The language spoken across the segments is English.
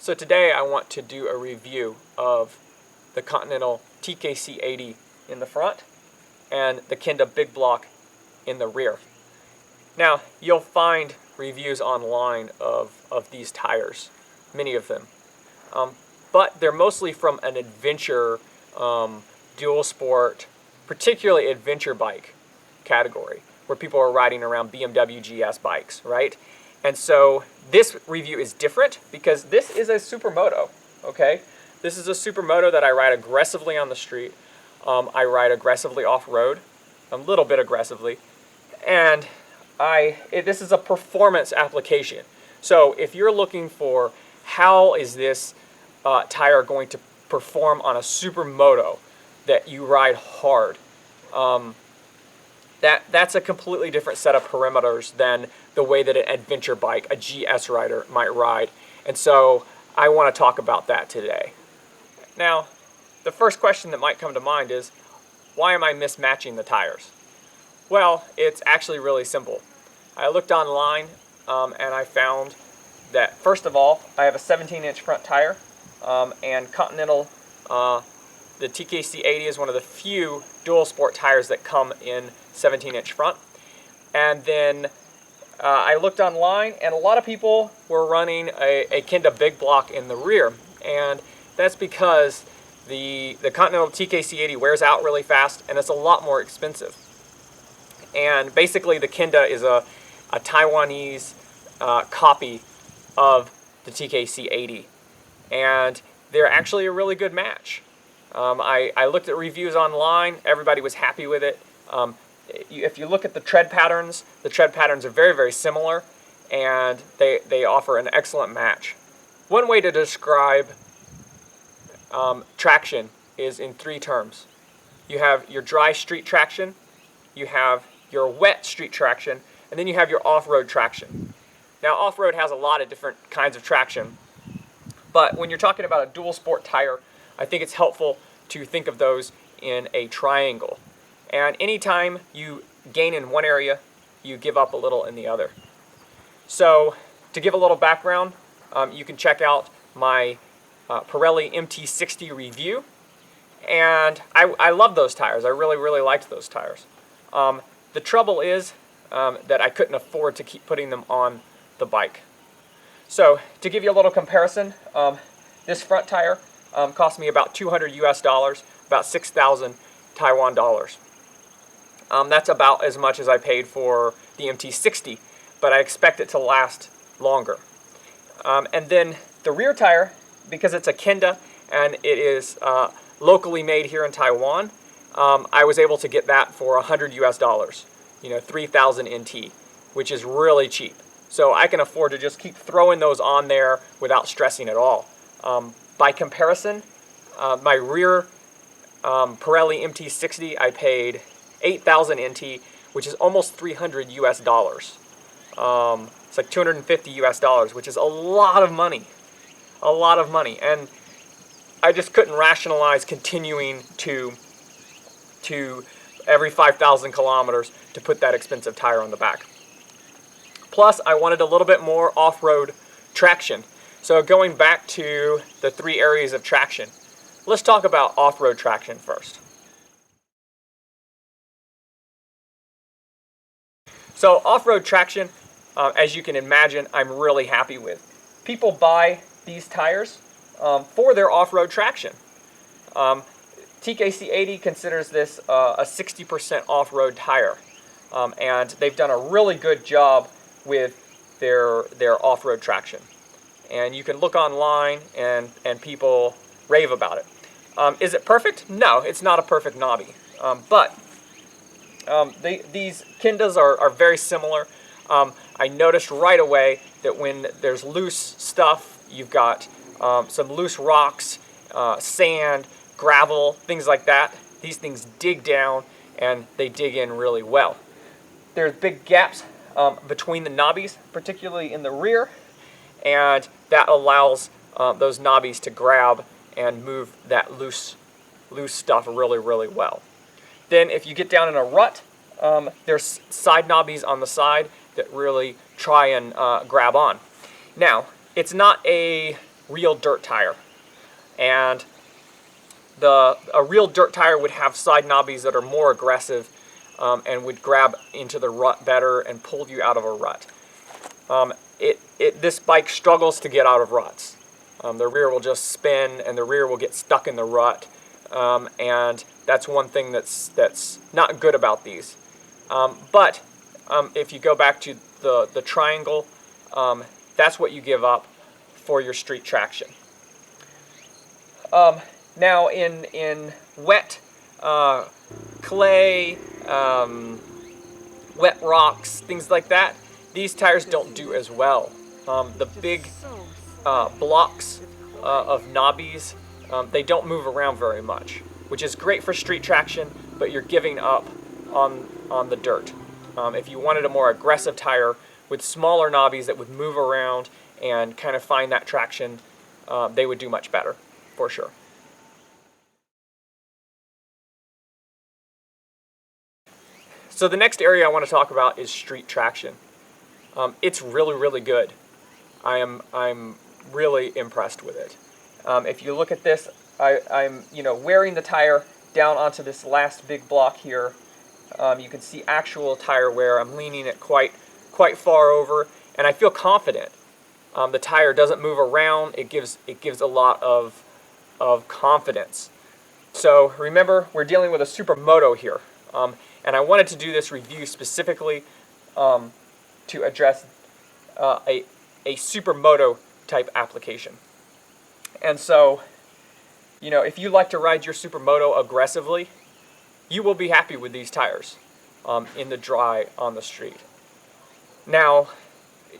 So today I want to do a review of the Continental TKC 80 in the front and the Kenda Big Block in the rear. Now you'll find reviews online of these tires, many of them, but they're mostly from an adventure, dual sport, particularly adventure bike category, where people are riding around BMW GS bikes, right? And so this review is different because this is a Supermoto, okay? This is a Supermoto that I ride aggressively on the street. I ride aggressively off-road, a little bit aggressively, and this is a performance application. So if you're looking for how is this tire going to perform on a Supermoto that you ride hard, that's a completely different set of parameters than the way that an adventure bike, a GS rider, might ride. And so I want to talk about that today. Now, the first question that might come to mind is, why am I mismatching the tires? Well, it's actually really simple. I looked online and I found that, first of all, I have a 17-inch front tire, and Continental, the TKC 80 is one of the few dual sport tires that come in 17-inch front. And then I looked online, and a lot of people were running a Kenda Big Block in the rear, and that's because the Continental TKC 80 wears out really fast, and it's a lot more expensive. And basically, the Kenda is a Taiwanese copy of the TKC 80, and they're actually a really good match. I looked at reviews online. Everybody was happy with it. If you look at the tread patterns are very, very similar, and they offer an excellent match. One way to describe traction is in three terms. You have your dry street traction, you have your wet street traction, and then you have your off-road traction. Now, off-road has a lot of different kinds of traction, but when you're talking about a dual sport tire, I think it's helpful to think of those in a triangle. And anytime you gain in one area, you give up a little in the other. So to give a little background, you can check out my Pirelli MT60 review. And I love those tires. I really, really liked those tires. The trouble is that I couldn't afford to keep putting them on the bike. So to give you a little comparison, this front tire cost me about $200 US, about 6,000 Taiwan dollars. That's about as much as I paid for the MT60, but I expect it to last longer. And then the rear tire, because it's a Kenda and it is locally made here in Taiwan, I was able to get that for $100 US, 3,000 NT, which is really cheap. So I can afford to just keep throwing those on there without stressing at all. By comparison, my rear Pirelli MT60, I paid 8,000 NT, which is almost 300 US dollars. It's like 250 US dollars, which is a lot of money. A lot of money. And I just couldn't rationalize continuing to every 5,000 kilometers to put that expensive tire on the back. Plus, I wanted a little bit more off-road traction. So going back to the three areas of traction, let's talk about off-road traction first. So off-road traction, as you can imagine, I'm really happy with. People buy these tires for their off-road traction. TKC 80 considers this a 60% off-road tire, and they've done a really good job with their off-road traction. And you can look online and people rave about it. Is it perfect? No, it's not a perfect knobby, but these Kendas are very similar. I noticed right away that when there's loose stuff, you've got some loose rocks, sand, gravel, things like that. These things dig down and they dig in really well. There's big gaps between the knobbies, particularly in the rear, and that allows those knobbies to grab and move that loose stuff really, really well. Then if you get down in a rut, there's side knobbies on the side that really try and grab on. Now, it's not a real dirt tire. And a real dirt tire would have side knobbies that are more aggressive and would grab into the rut better and pull you out of a rut. This bike struggles to get out of ruts. The rear will just spin and the rear will get stuck in the rut, and that's one thing that's not good about these. But if you go back to the triangle, that's what you give up for your street traction. Now in wet clay, wet rocks, things like that, these tires don't do as well. The big blocks of knobbies, they don't move around very much, which is great for street traction, but you're giving up on the dirt. If you wanted a more aggressive tire with smaller knobbies that would move around and kind of find that traction, they would do much better, for sure. So the next area I want to talk about is street traction. It's really, really good. I'm really impressed with it. If you look at this, I'm wearing the tire down onto this last big block here. You can see actual tire wear. I'm leaning it quite far over, and I feel confident. The tire doesn't move around. It gives a lot of confidence. So remember, we're dealing with a Supermoto here, and I wanted to do this review specifically to address a Supermoto type application. And so, if you like to ride your Supermoto aggressively, you will be happy with these tires in the dry on the street. Now,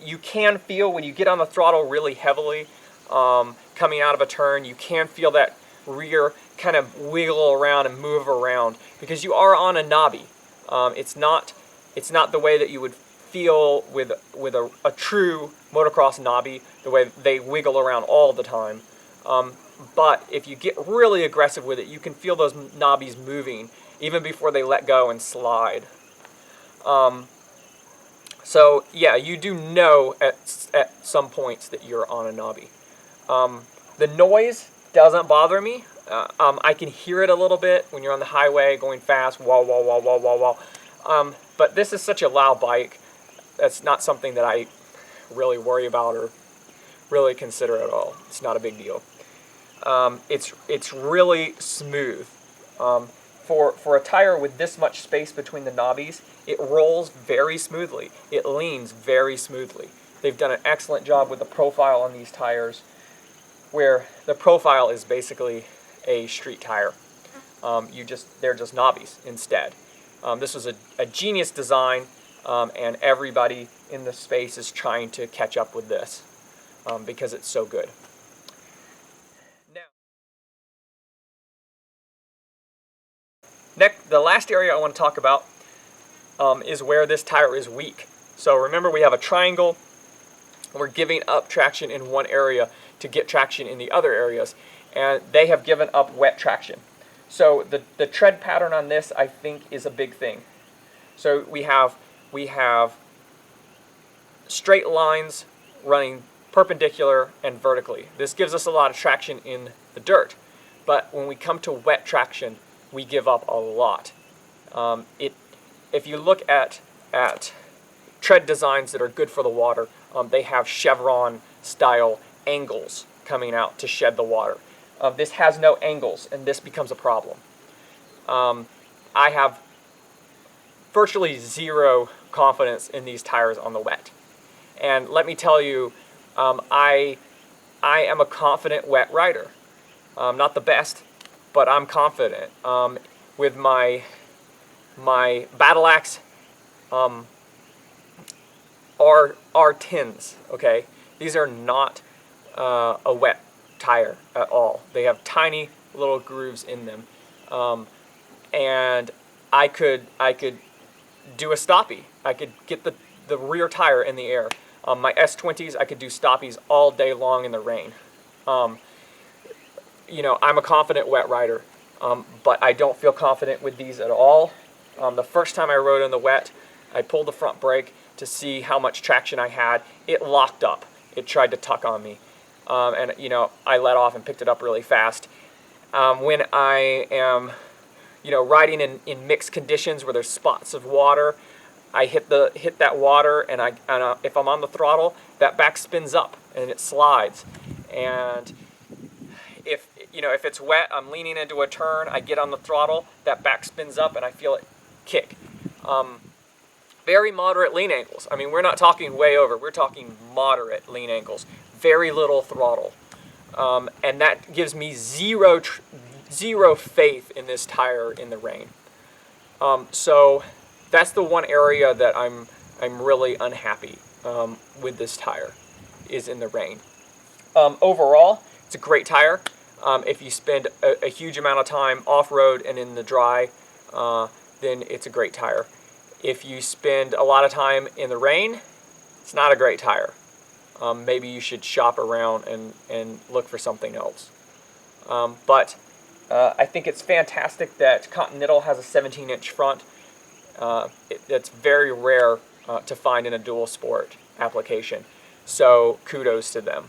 you can feel when you get on the throttle really heavily coming out of a turn, you can feel that rear kind of wiggle around and move around because you are on a knobby. It's not the way that you would feel with a true motocross knobby, the way they wiggle around all the time. But if you get really aggressive with it, you can feel those knobbies moving even before they let go and slide. So yeah, you do know at some points that you're on a knobby. The noise doesn't bother me. I can hear it a little bit when you're on the highway going fast, wah, wah, wah, wah, wah, wah. But this is such a loud bike, that's not something that I really worry about or really consider at all. It's not a big deal. It's really smooth. For a tire with this much space between the knobbies, it rolls very smoothly. It leans very smoothly. They've done an excellent job with the profile on these tires, where the profile is basically a street tire. They're just knobbies instead. This was a genius design, and everybody in the space is trying to catch up with this because it's so good. The last area I want to talk about is where this tire is weak. So remember, we have a triangle. We're giving up traction in one area to get traction in the other areas, and they have given up wet traction. So the tread pattern on this, I think, is a big thing. So we have straight lines running perpendicular and vertically. This gives us a lot of traction in the dirt, but when we come to wet traction, we give up a lot. If you look at tread designs that are good for the water, they have chevron style angles coming out to shed the water. This has no angles, and this becomes a problem. I have virtually zero confidence in these tires on the wet. And let me tell you, I am a confident wet rider. Not the best, but I'm confident. With my Battle Axe R10s, okay? These are not a wet tire at all. They have tiny little grooves in them. And I could do a stoppie. I could get the rear tire in the air. My S20s, I could do stoppies all day long in the rain. I'm a confident wet rider, but I don't feel confident with these at all. The first time I rode in the wet, I pulled the front brake to see how much traction I had. It locked up. It tried to tuck on me. and you know, I let off and picked it up really fast. When I am, you know, riding in mixed conditions where there's spots of water, I hit that water, and if I'm on the throttle, that back spins up and it slides. And if it's wet, I'm leaning into a turn, I get on the throttle, that back spins up, and I feel it kick. Very moderate lean angles. I mean, we're not talking way over. We're talking moderate lean angles. Very little throttle, and that gives me zero faith in this tire in the rain. So that's the one area that I'm really unhappy with this tire, is in the rain. Overall, it's a great tire. If you spend a huge amount of time off-road and in the dry, then it's a great tire. If you spend a lot of time in the rain, it's not a great tire. Maybe you should shop around and look for something else. But I think it's fantastic that Continental has a 17-inch front. It's very rare to find in a dual sport application. So kudos to them.